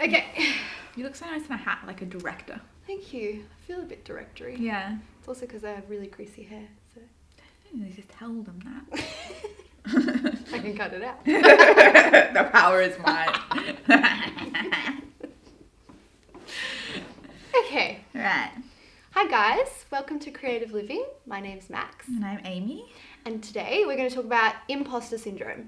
Okay. You look so nice in a hat, like a director. Thank you. I feel a bit directory. Yeah. It's also because I have really greasy hair, so You just tell them that. I can cut it out. The power is mine. Okay. Right. Hi guys, welcome to Creative Living. My name's Max. And I'm Amy. And today we're going to talk about imposter syndrome.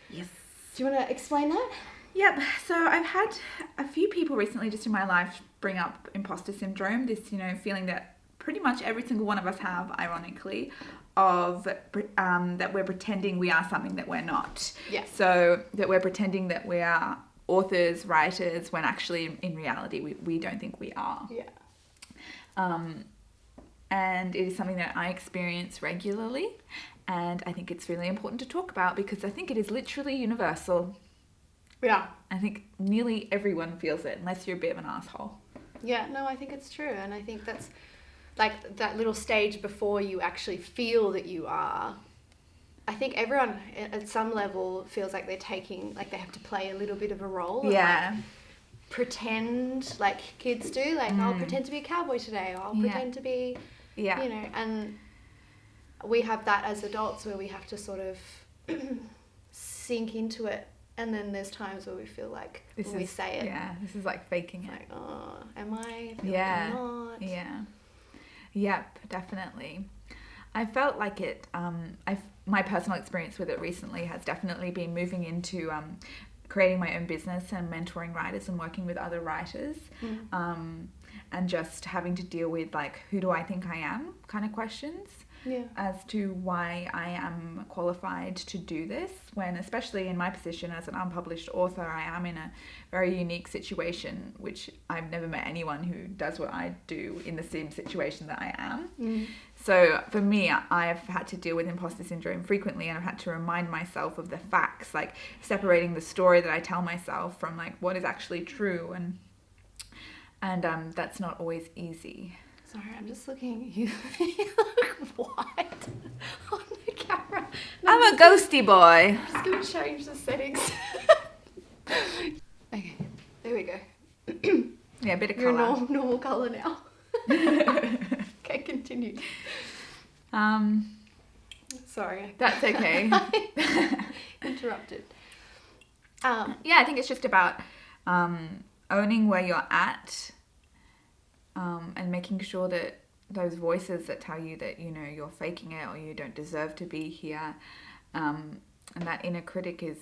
Yes. Do you want to explain that? Yep. So I've had a few people recently just in my life bring up imposter syndrome, this, feeling that pretty much every single one of us have, ironically, of that we're pretending we are something that we're not. Yes. So that we're pretending that we are authors, writers, when actually in reality we don't think we are. Yeah. And it is something that I experience regularly, and I think it's really important to talk about because I think it is literally universal. Yeah. I think nearly everyone feels it, unless you're a bit of an asshole. Yeah, no, I think it's true. And I think that's like that little stage before you actually feel that you are. I think everyone at some level feels like they're they have to play a little bit of a role. Yeah. And pretend, like kids do. Like, I'll pretend to be a cowboy today. Or I'll pretend to be, and we have that as adults where we have to sort of sink into it. And then there's times where we feel like we say it. Yeah, this is like faking it. Like, oh, am I? I feel Yeah. like I'm not. Yeah. Yep, definitely. I felt like it, my personal experience with it recently has definitely been moving into creating my own business and mentoring writers and working with other writers. And just having to deal with like, who do I think I am kind of questions. Yeah. As to why I am qualified to do this, when especially in my position as an unpublished author, I am in a very unique situation, which I've never met anyone who does what I do in the same situation that I am. So for me, I've had to deal with imposter syndrome frequently, and I've had to remind myself of the facts, like separating the story that I tell myself from like what is actually true, and that's not always easy. Sorry, I'm just looking at you. You look white on the camera. I'm a ghosty boy. I'm just going to change the settings. Okay, there we go. Yeah, a bit of Your colour. normal colour now. Okay, continue. Sorry. That's okay. Interrupted. Yeah, I think it's just about owning where you're at, and making sure that those voices that tell you that you're faking it or you don't deserve to be here, and that inner critic is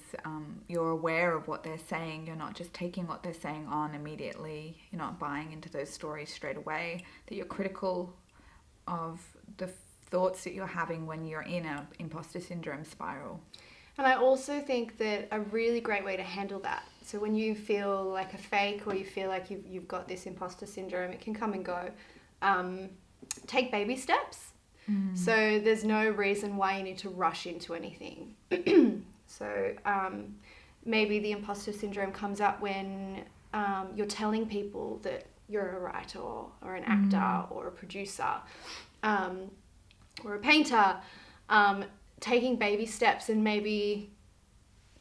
you're aware of what they're saying. You're not just taking what they're saying on immediately. You're not buying into those stories straight away. That you're critical of the thoughts that you're having when you're in an imposter syndrome spiral. And I also think that a really great way to handle that, so when you feel like a fake or you feel like you've got this imposter syndrome, it can come and go. Take baby steps. So there's no reason why you need to rush into anything. So maybe the imposter syndrome comes up when you're telling people that you're a writer or an actor or a producer or a painter. Taking baby steps and maybe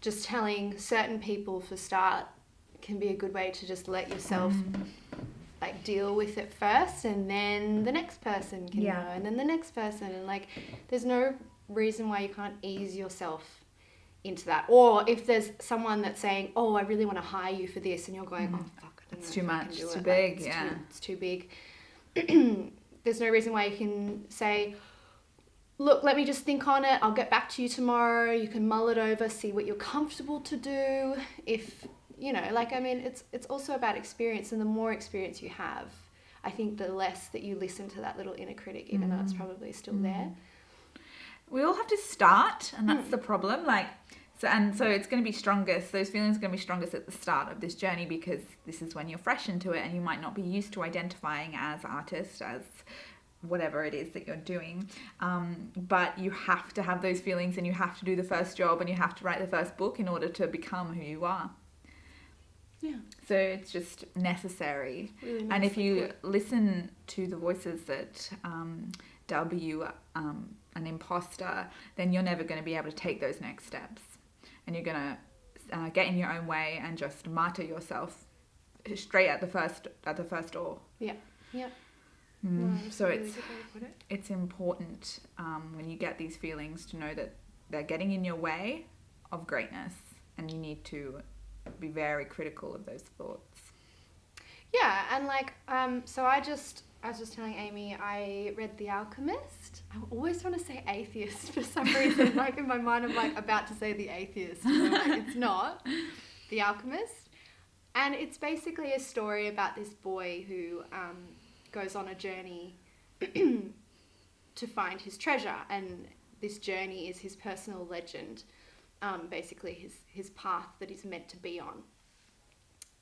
just telling certain people for start can be a good way to just let yourself like deal with it first, and then the next person can know, and then the next person, and like there's no reason why you can't ease yourself into that. Or if there's someone that's saying, oh, I really want to hire you for this, and you're going, oh fuck, I don't know, it's too much, it's too it. big. Like, it's too big. There's no reason why you can say, look, let me just think on it. I'll get back to you tomorrow. You can mull it over, see what you're comfortable to do. If, it's also about experience, and the more experience you have, I think the less that you listen to that little inner critic, even though it's probably still there. We all have to start, and that's the problem. So it's going to be strongest. Those feelings are going to be strongest at the start of this journey, because this is when you're fresh into it, and you might not be used to identifying as artist, as whatever it is that you're doing, but you have to have those feelings, and you have to do the first job, and you have to write the first book in order to become who you are. Yeah. So it's just necessary. Really and if you listen to the voices that dub you an imposter, then you're never going to be able to take those next steps, and you're going to get in your own way and just martyr yourself straight at the first door. Yeah. Yeah. Mm. No, So a really good way to put it. it's important when you get these feelings to know that they're getting in your way of greatness, and you need to be very critical of those thoughts. Yeah, and like, so I was just telling Amy, I read The Alchemist. I always want to say atheist for some reason. Like in my mind, I'm like about to say The Atheist. And I'm like, it's not. The Alchemist. And it's basically a story about this boy who goes on a journey to find his treasure. And this journey is his personal legend, basically his path that he's meant to be on.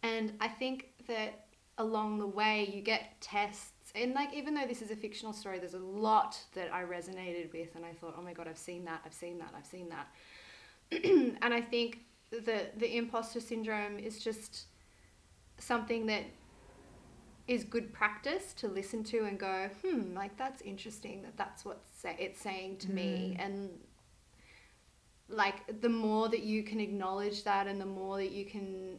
And I think that along the way you get tests, and like even though this is a fictional story, there's a lot that I resonated with, and I thought, oh my god, I've seen that. And I think the imposter syndrome is just something that is good practice to listen to and go, like that's interesting that's what it's saying to me. And like the more that you can acknowledge that, and the more that you can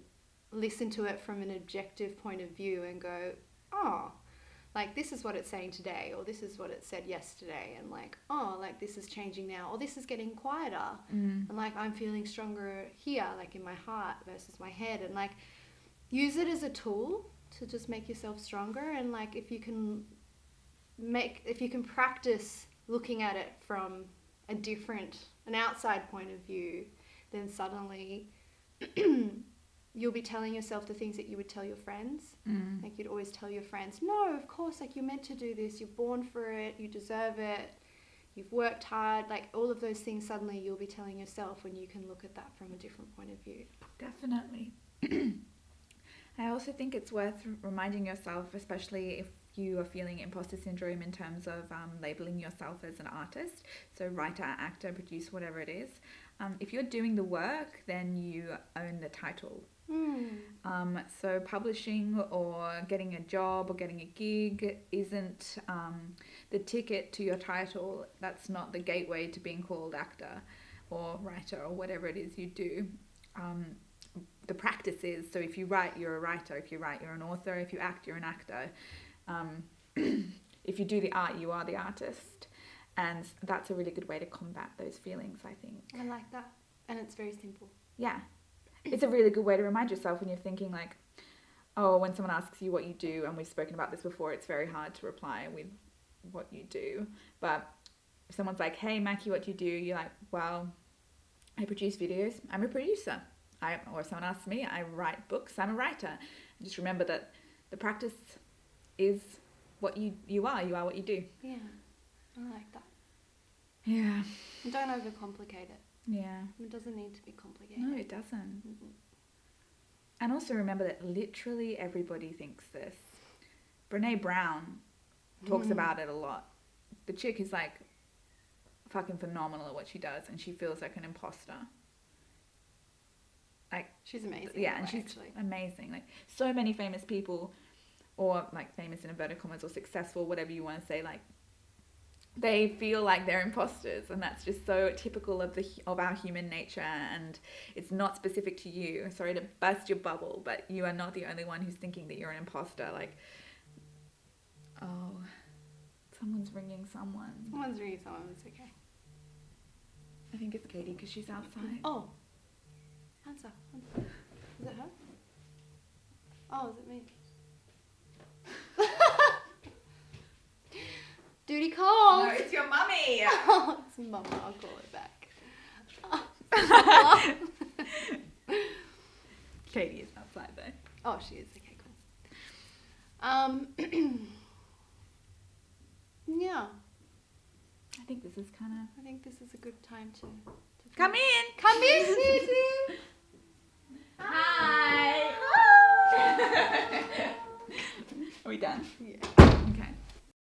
listen to it from an objective point of view and go, oh, like this is what it's saying today, or this is what it said yesterday, and like, oh, like this is changing now, or this is getting quieter, and like I'm feeling stronger here, like in my heart versus my head, and like use it as a tool to just make yourself stronger. And like if you can practice looking at it from an outside point of view, then suddenly you'll be telling yourself the things that you would tell your friends. Like you'd always tell your friends, no, of course, like you're meant to do this, you're born for it, you deserve it, you've worked hard, like all of those things suddenly you'll be telling yourself when you can look at that from a different point of view. Definitely. I also think it's worth reminding yourself, especially if you are feeling imposter syndrome in terms of labeling yourself as an artist, so writer, actor, producer, whatever it is. If you're doing the work, then you own the title. So publishing or getting a job or getting a gig isn't the ticket to your title. That's not the gateway to being called actor or writer or whatever it is you do. The practice is, so if you write, you're a writer. If you write, you're an author. If you act, you're an actor. If you do the art, you are the artist. And that's a really good way to combat those feelings, I think. I like that. And it's very simple. Yeah. It's a really good way to remind yourself when you're thinking like, oh, when someone asks you what you do, and we've spoken about this before, it's very hard to reply with what you do. But if someone's like, hey, Mackie, what do you do? You're like, well, I produce videos. I'm a producer. Or someone asks me, I write books. I'm a writer. And just remember that the practice is what you are. You are what you do. Yeah, I like that. Yeah. And don't overcomplicate it. Yeah. It doesn't need to be complicated. No, it doesn't. And also remember that literally everybody thinks this. Brene Brown talks about it a lot. The chick is like fucking phenomenal at what she does, and she feels like an imposter. Like she's amazing. Yeah, and she's amazing. Like so many famous people, or like famous in inverted commas, or successful, whatever you want to say, like they feel like they're imposters, and that's just so typical of our human nature, and it's not specific to you. Sorry to burst your bubble, but you are not the only one who's thinking that you're an imposter. Like, oh, someone's ringing someone. Someone's ringing someone. It's okay. I think it's Katie because she's outside. Oh, answer. Is it her? Oh, is it me? Duty calls. No, it's your mummy. Oh, it's Mama. I'll call it back. Katie is outside though. Oh, she is. Okay, cool. Yeah. I think this is I think this is a good time to come in. Come in, Susie. Hi. Are we done? Yeah.